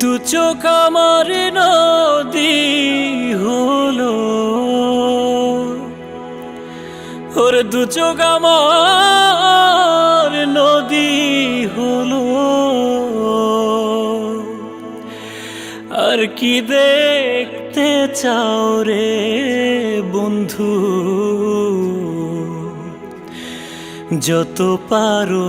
দু চোখ আমার নদী হলো, ওর দু চোখ আমার নদী হলো। আর কি দেখতে চাও রে বন্ধু, যত পারো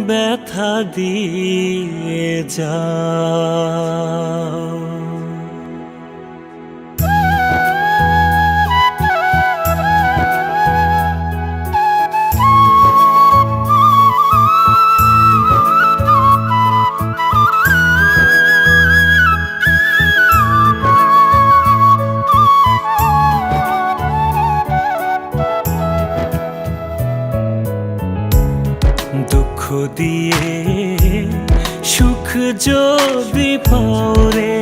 ব্যথা দিয়ে যাও। দুঃখ দিয়ে সুখ যদি পাও রে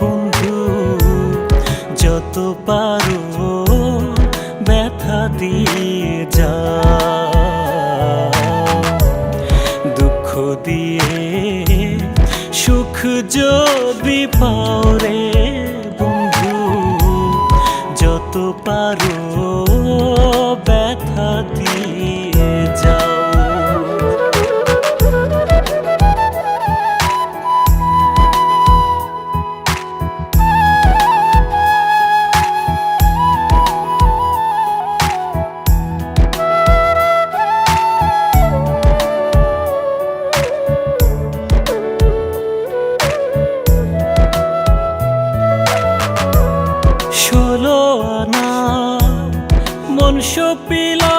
বন্ধু, যত পারো ব্যথা দিয়ে যাও। দুঃখ দিয়ে সুখ যদি পাও রে বন্ধু, যত পারো ব্যথা দিয়ে যাও। মন সপিলা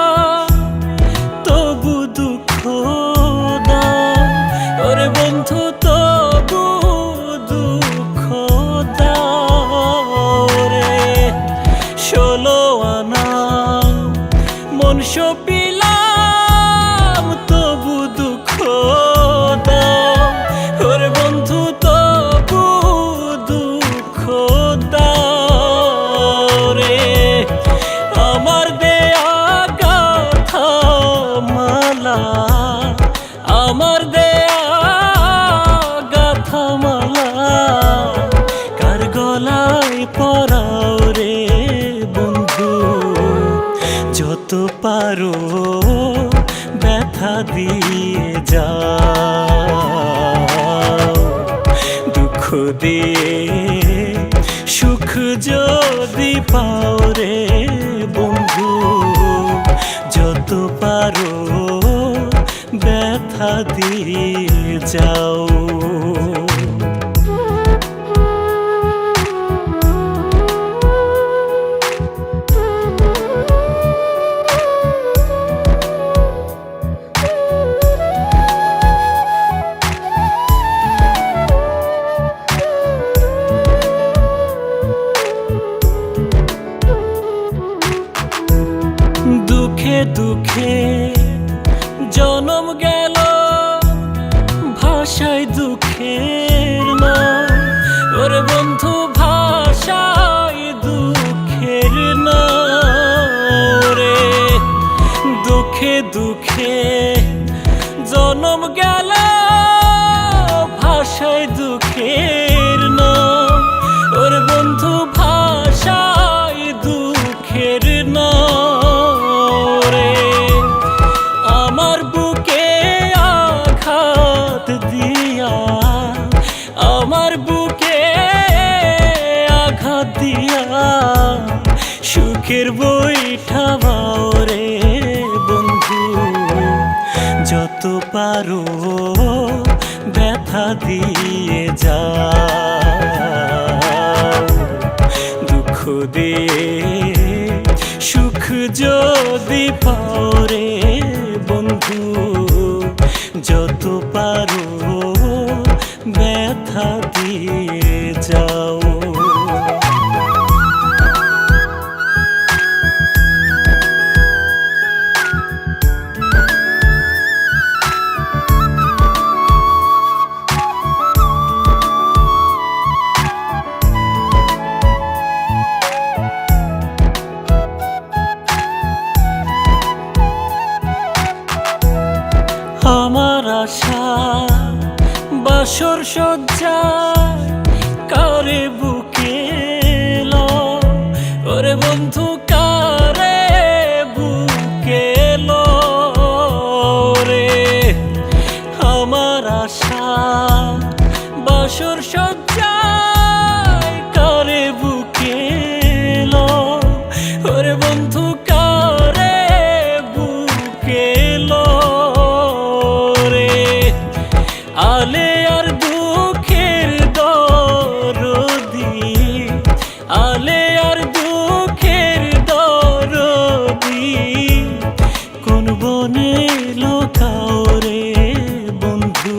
তবু দুঃখ দাও, ওরে বন্ধু তবু দুঃখ দাও রে। 16 আনা মন সপিলাম তবু দুঃখ দাও, ওরে বন্ধু তবু দুঃখ দাও রে। আমার দেয়া গাথা মালা, আমার দেয়া গাথা মালা কার গলায় পরাও রে বন্ধু, যত পারো ব্যথা দিয়ে যাও। দুঃখ দিয়ে সুখ যদি পাও রে বন্ধু, যত পারো ব্যথা দিয়ে যাও। দুঃখে দুঃখে জনম গেল, ভাষায় দুঃখের নাম, ওরে বন্ধু ভাষায় দুঃখের নাম রে। দুঃখে দুঃখে জনম গেল, ভাষায় দুঃখের নাম, ওরে বন্ধু ভাষায় দুঃখের নাম। আমার বুকে আঘাত দিয়া, আমার বুকে আঘাত দিয়া সুখের বইটা বাও রে বন্ধু, যত পারো ব্যথা দিয়ে যাও। দুঃখ দিয়ে সুখ যদি পাও রে বন্ধু, যত পারো ব্যথা দিয়ে যাও। আমার আশা বাসর সজ্জায় কারে বুকে লও, ওরে বন্ধু কারে বুকে লও রে। আমার আশা বাসর সজ্জায় কারে বুকে লও, ওরে বন্ধু কারে বুকে লও রে। আলে আর দুঃখের দরদি, আলে আর দুঃখের দরদি, কোন বনে লোকাও রে বন্ধু।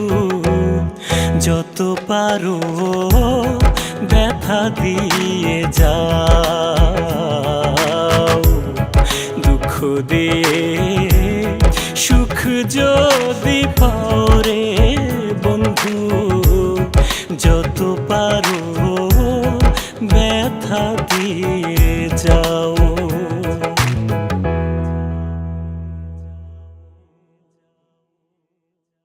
যত পারো ব্যথা দিয়ে যাও, দুঃখ দিয়ে সুখ যদি পাও রে বন্ধু।